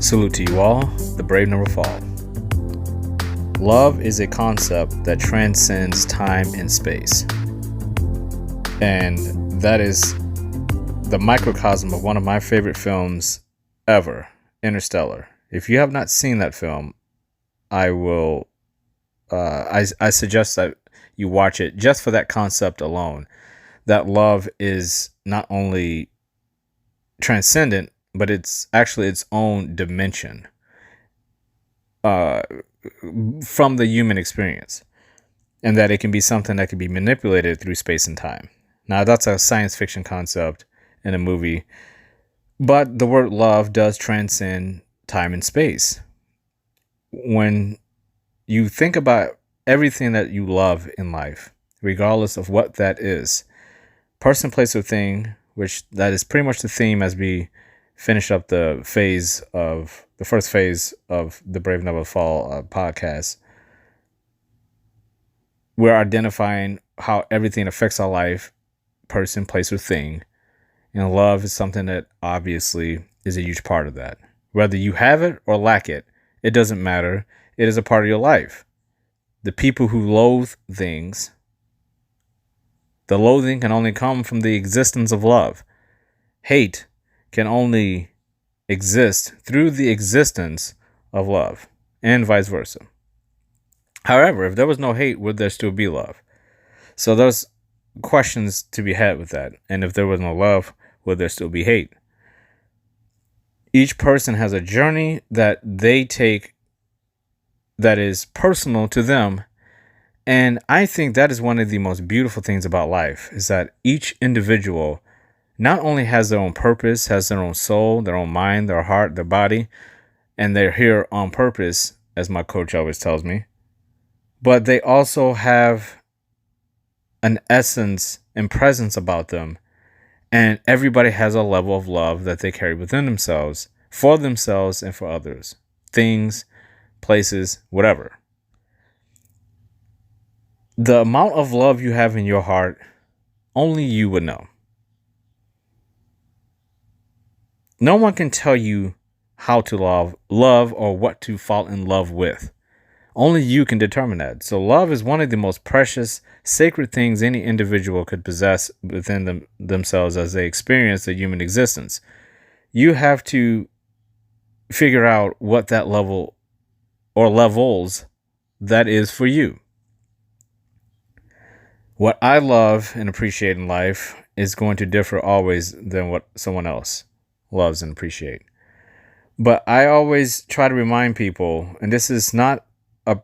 Salute to you all. The brave never fall. Love is a concept that transcends time and space. And that is the microcosm of one of my favorite films ever, Interstellar. If you have not seen that film, I suggest that you watch it just for that concept alone. That love is not only transcendent, but it's actually its own dimension from the human experience, and that it can be something that can be manipulated through space and time. Now, that's a science fiction concept in a movie, but the word love does transcend time and space. When you think about everything that you love in life, regardless of what that is, person, place, or thing, which that is pretty much the theme as we finish up the first phase of the Brave Never Fall podcast. We're identifying how everything affects our life, person, place, or thing. And love is something that obviously is a huge part of that. Whether you have it or lack it, it doesn't matter. It is a part of your life. The people who loathe things, the loathing can only come from the existence of love. Hate can only exist through the existence of love, and vice versa. However, if there was no hate, would there still be love? So there's questions to be had with that. And if there was no love, would there still be hate? Each person has a journey that they take that is personal to them. And I think that is one of the most beautiful things about life, is that each individual not only has their own purpose, has their own soul, their own mind, their heart, their body, and they're here on purpose, as my coach always tells me, but they also have an essence and presence about them. And everybody has a level of love that they carry within themselves, for themselves and for others, things, places, whatever. The amount of love you have in your heart, only you would know. No one can tell you how to love or what to fall in love with. Only you can determine that. So love is one of the most precious, sacred things any individual could possess within themselves as they experience the human existence. You have to figure out what that level or levels that is for you. What I love and appreciate in life is going to differ always than what someone else loves and appreciate. But I always try to remind people, and this is not a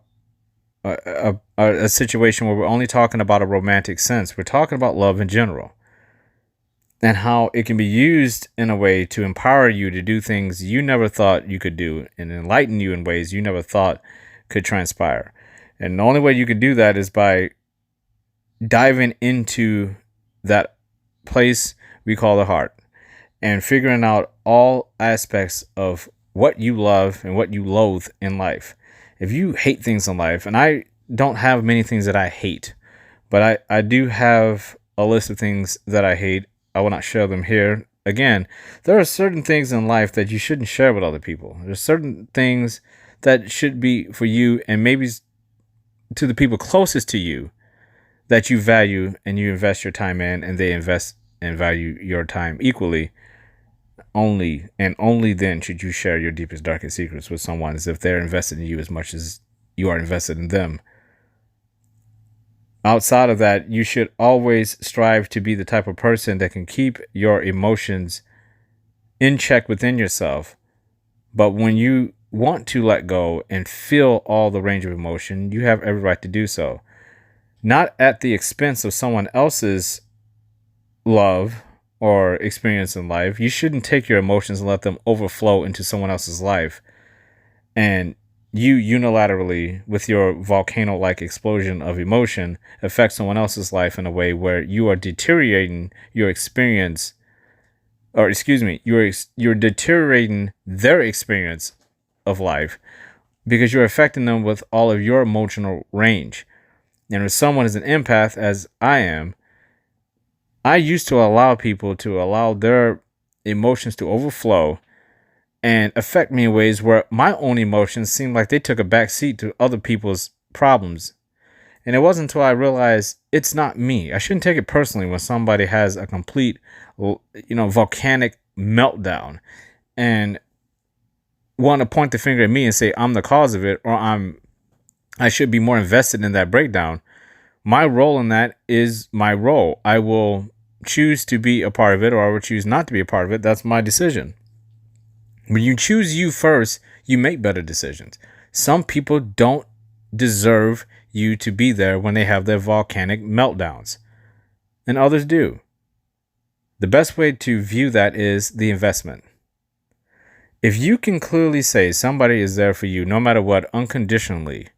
situation where we're only talking about a romantic sense. We're talking about love in general, and how it can be used in a way to empower you to do things you never thought you could do, and enlighten you in ways you never thought could transpire. And the only way you can do that is by diving into that place we call the heart, and figuring out all aspects of what you love and what you loathe in life. If you hate things in life, and I don't have many things that I hate, but I do have a list of things that I hate. I will not share them here. Again, there are certain things in life that you shouldn't share with other people. There's certain things that should be for you, and maybe to the people closest to you that you value and you invest your time in, and they invest and value your time equally. Only then should you share your deepest, darkest secrets with someone, as if they're invested in you as much as you are invested in them. Outside of that, you should always strive to be the type of person that can keep your emotions in check within yourself. But when you want to let go and feel all the range of emotion, you have every right to do so. Not at the expense of someone else's love or experience in life. You shouldn't take your emotions and let them overflow into someone else's life, and you unilaterally, with your volcano-like explosion of emotion, affect someone else's life in a way where you are deteriorating your experience, or you're deteriorating their experience of life, because you're affecting them with all of your emotional range. And if someone is an empath, as I am, I used to allow people to allow their emotions to overflow and affect me in ways where my own emotions seem like they took a back seat to other people's problems. And it wasn't until I realized it's not me. I shouldn't take it personally when somebody has a complete, volcanic meltdown and want to point the finger at me and say I'm the cause of it, or I should be more invested in that breakdown. My role in that is my role. I will choose to be a part of it, or I will choose not to be a part of it. That's my decision. When you choose you first, you make better decisions. Some people don't deserve you to be there when they have their volcanic meltdowns, and others do. The best way to view that is the investment. If you can clearly say somebody is there for you no matter what, unconditionally,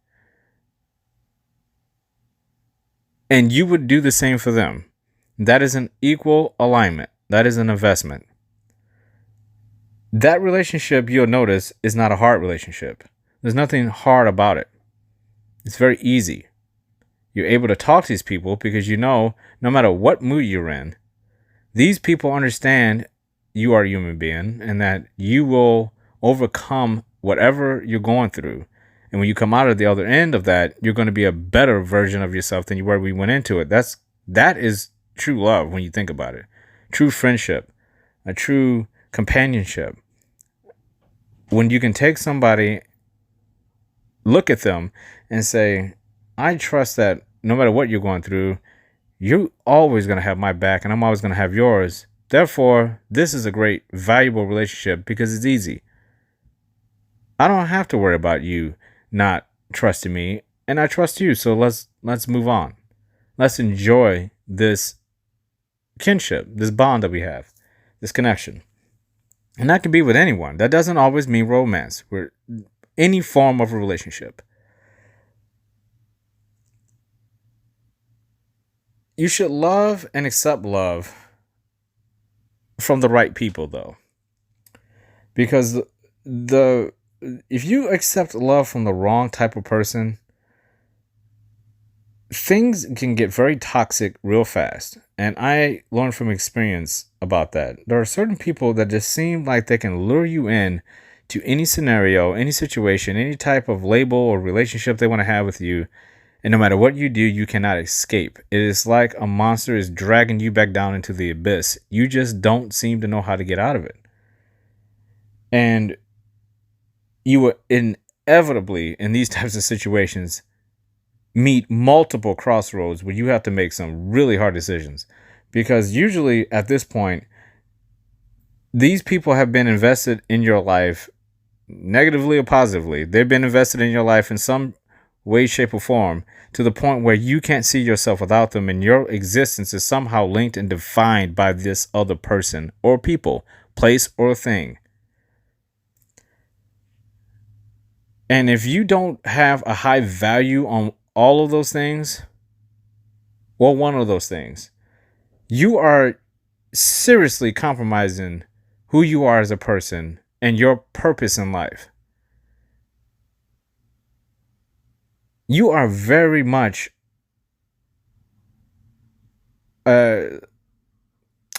and you would do the same for them, that is an equal alignment. That is an investment. That relationship, you'll notice, is not a hard relationship. There's nothing hard about it. It's very easy. You're able to talk to these people because no matter what mood you're in, these people understand you are a human being and that you will overcome whatever you're going through. And when you come out of the other end of that, you're going to be a better version of yourself than you were when we went into it. That is true love when you think about it. True friendship, a true companionship. When you can take somebody, look at them and say, I trust that no matter what you're going through, you're always going to have my back and I'm always going to have yours. Therefore, this is a great, valuable relationship because it's easy. I don't have to worry about you not trusting me, and I trust you. So let's move on. Let's enjoy this kinship, this bond that we have, this connection. And that can be with anyone. That doesn't always mean romance. We're any form of a relationship. You should love and accept love from the right people, though. Because if you accept love from the wrong type of person, things can get very toxic real fast. And I learned from experience about that. There are certain people that just seem like they can lure you in to any scenario, any situation, any type of label or relationship they want to have with you. And no matter what you do, you cannot escape. It is like a monster is dragging you back down into the abyss. You just don't seem to know how to get out of it. And you will inevitably, in these types of situations, meet multiple crossroads where you have to make some really hard decisions. Because usually at this point, these people have been invested in your life negatively or positively. They've been invested in your life in some way, shape, or form to the point where you can't see yourself without them, and your existence is somehow linked and defined by this other person or people, place, or thing. And if you don't have a high value on all of those things, or one of those things, you are seriously compromising who you are as a person and your purpose in life. You are very much in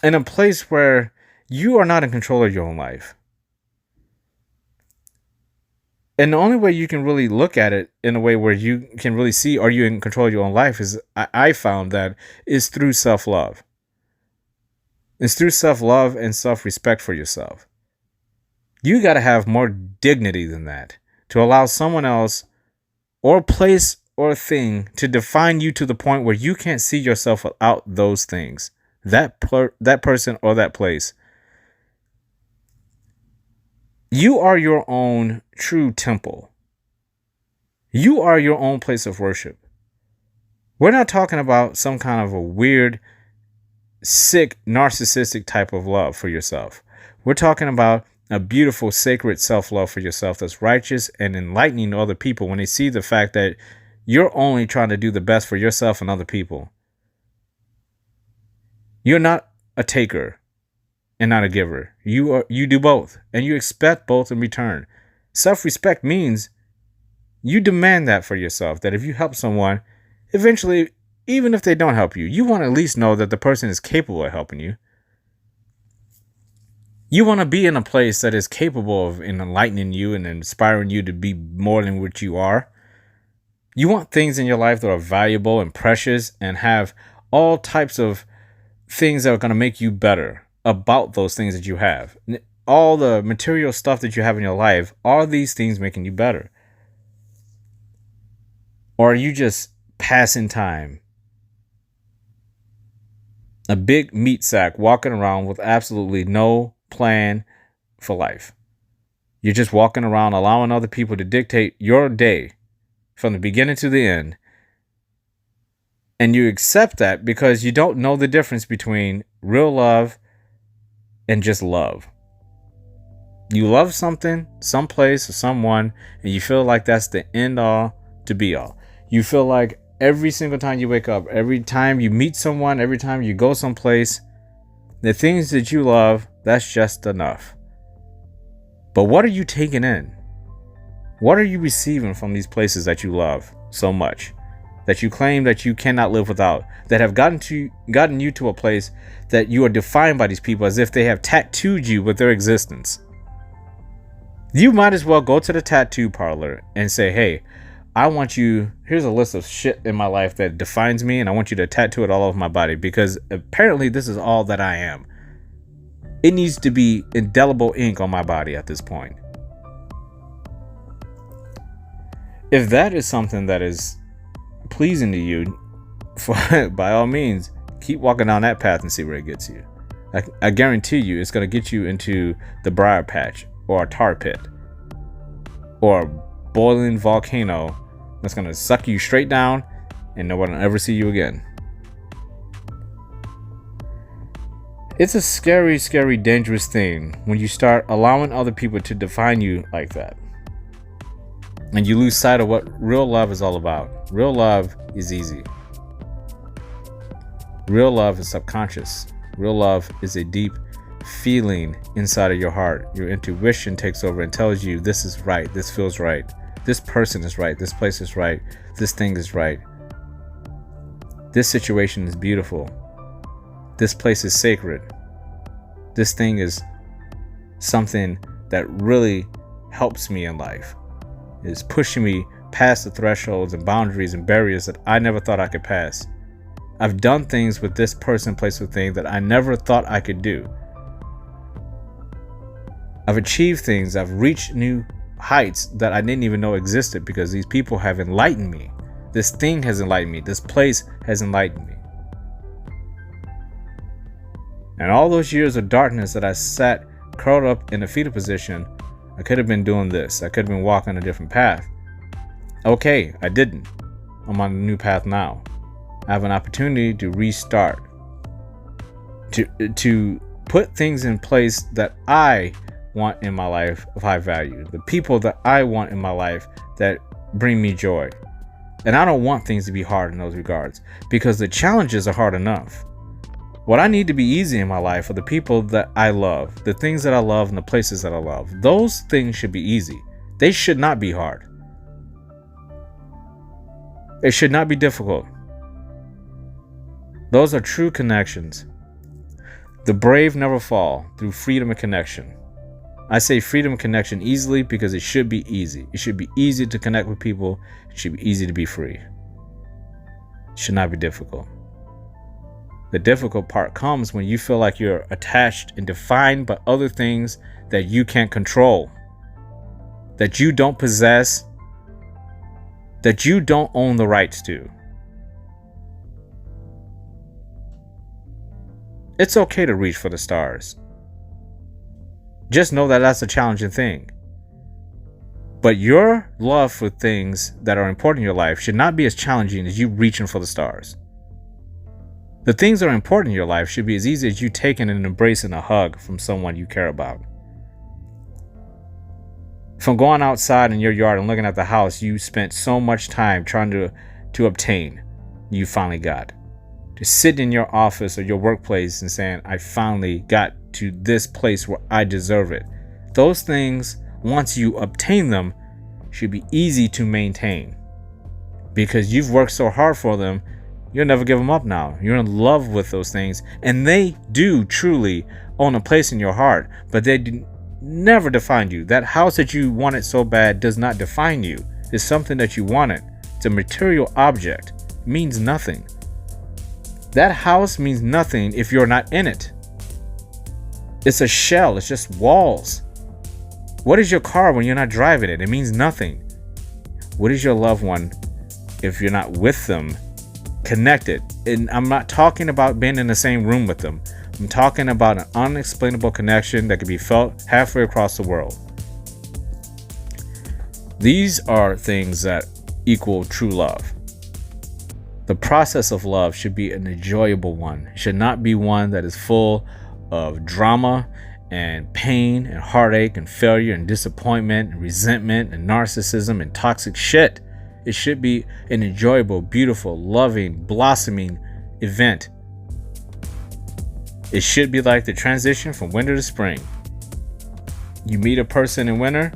a place where you are not in control of your own life. And the only way you can really look at it in a way where you can really see, are you in control of your own life, is I found that is through self-love. It's through self-love and self-respect for yourself. You got to have more dignity than that to allow someone else or place or thing to define you to the point where you can't see yourself without those things, that person or that place. You are your own true temple. You are your own place of worship. We're not talking about some kind of a weird, sick, narcissistic type of love for yourself. We're talking about a beautiful, sacred self-love for yourself that's righteous and enlightening to other people when they see the fact that you're only trying to do the best for yourself and other people. You're not a taker and not a giver. You do both, and you expect both in return. Self-respect means you demand that for yourself, that if you help someone, eventually, even if they don't help you, you want to at least know that the person is capable of helping you. You want to be in a place that is capable of enlightening you and inspiring you to be more than what you are. You want things in your life that are valuable and precious and have all types of things that are going to make you better about those things that you have. All the material stuff that you have in your life, are these things making you better? Or are you just passing time? A big meat sack walking around with absolutely no plan for life. You're just walking around allowing other people to dictate your day from the beginning to the end. And you accept that because you don't know the difference between real love and just love. You love something, someplace, or someone, and you feel like that's the end all to be all. You feel like every single time you wake up, every time you meet someone, every time you go someplace, the things that you love, that's just enough. But what are you taking in? What are you receiving from these places that you love so much, that you claim that you cannot live without, that have gotten you to a place that you are defined by these people as if they have tattooed you with their existence? You might as well go to the tattoo parlor and say, hey, I want you, here's a list of shit in my life that defines me, and I want you to tattoo it all over my body because apparently this is all that I am. It needs to be indelible ink on my body at this point. If that is something that is pleasing to you, by all means, keep walking down that path and see where it gets you. I guarantee you it's going to get you into the briar patch or a tar pit or a boiling volcano that's going to suck you straight down and no one will ever see you again. It's a scary, scary, dangerous thing when you start allowing other people to define you like that. And you lose sight of what real love is all about. Real love is easy. Real love is subconscious. Real love is a deep feeling inside of your heart. Your intuition takes over and tells you this is right, this feels right, this person is right, this place is right, this thing is right, this situation is beautiful, this place is sacred, this thing is something that really helps me in life. It is pushing me past the thresholds and boundaries and barriers that I never thought I could pass. I've done things with this person, place, or thing that I never thought I could do. I've achieved things. I've reached new heights that I didn't even know existed because these people have enlightened me. This thing has enlightened me. This place has enlightened me. And all those years of darkness that I sat curled up in a fetal position, I could have been doing this. I could have been walking a different path. Okay, I didn't. I'm on a new path now. I have an opportunity to restart. To put things in place that I want in my life of high value. The people that I want in my life that bring me joy. And I don't want things to be hard in those regards because the challenges are hard enough. What I need to be easy in my life are the people that I love, the things that I love, and the places that I love. Those things should be easy. They should not be hard. It should not be difficult. Those are true connections. The brave never fall through freedom and connection. I say freedom and connection easily because it should be easy. It should be easy to connect with people. It should be easy to be free. It should not be difficult. The difficult part comes when you feel like you're attached and defined by other things that you can't control, that you don't possess, that you don't own the rights to. It's okay to reach for the stars. Just know that that's a challenging thing. But your love for things that are important in your life should not be as challenging as you reaching for the stars. The things that are important in your life should be as easy as you taking and embracing a hug from someone you care about. From going outside in your yard and looking at the house you spent so much time trying to obtain, you finally got. To sit in your office or your workplace and saying, I finally got to this place where I deserve it. Those things, once you obtain them, should be easy to maintain. Because you've worked so hard for them, you'll never give them up now. You're in love with those things, and they do truly own a place in your heart, but they never define you. That house that you wanted so bad does not define you. It's something that you wanted. It's a material object. It means nothing. That house means nothing if you're not in it. It's a shell. It's just walls. What is your car when you're not driving it? It means nothing. What is your loved one if you're not with them, connected? And I'm not talking about being in the same room with them. I'm talking about an unexplainable connection that can be felt halfway across the world. These are things that equal true love. The process of love should be an enjoyable one. It should not be one that is full of drama and pain and heartache and failure and disappointment and resentment and narcissism and toxic shit. It should be an enjoyable, beautiful, loving, blossoming event. It should be like the transition from winter to spring. You meet a person in winter,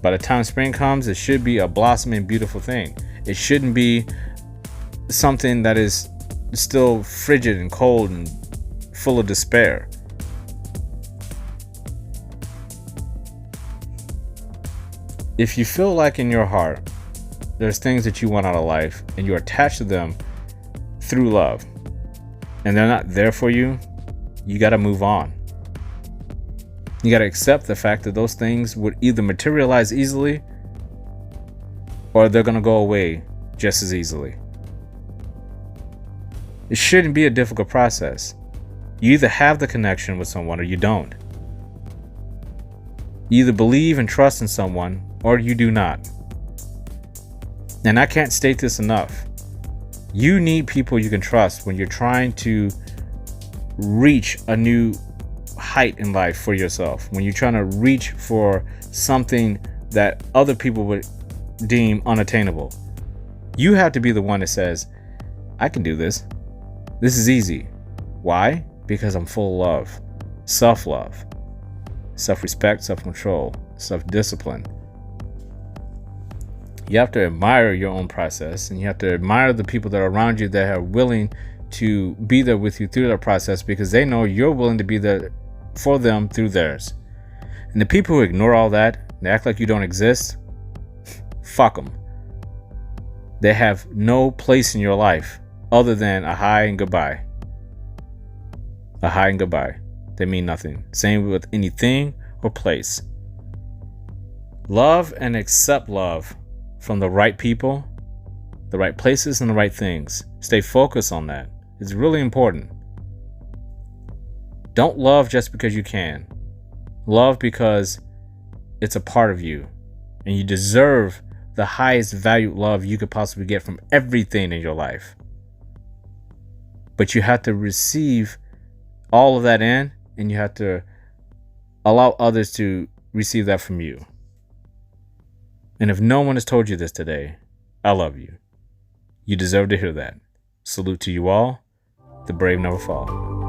by the time spring comes, it should be a blossoming, beautiful thing. It shouldn't be something that is still frigid and cold and full of despair. If you feel like in your heart there's things that you want out of life and you're attached to them through love and they're not there for you, you got to move on. You got to accept the fact that those things would either materialize easily or they're going to go away just as easily. It shouldn't be a difficult process. You either have the connection with someone or you don't. You either believe and trust in someone or you do not. And I can't state this enough. You need people you can trust when you're trying to reach a new height in life for yourself. When you're trying to reach for something that other people would deem unattainable. You have to be the one that says, I can do this. This is easy. Why? Because I'm full of love. Self-love. Self-respect, self-control, self-discipline. You have to admire your own process, and you have to admire the people that are around you that are willing to be there with you through that process because they know you're willing to be there for them through theirs. And the people who ignore all that and act like you don't exist, fuck them. They have no place in your life other than a hi and goodbye. A hi and goodbye. They mean nothing. Same with anything or place. Love and accept love from the right people, the right places, and the right things. Stay focused on that. It's really important. Don't love just because you can. Love because it's a part of you. And you deserve the highest valued love you could possibly get from everything in your life. But you have to receive all of that in, and you have to allow others to receive that from you. And if no one has told you this today, I love you. You deserve to hear that. Salute to you all. The brave never fall.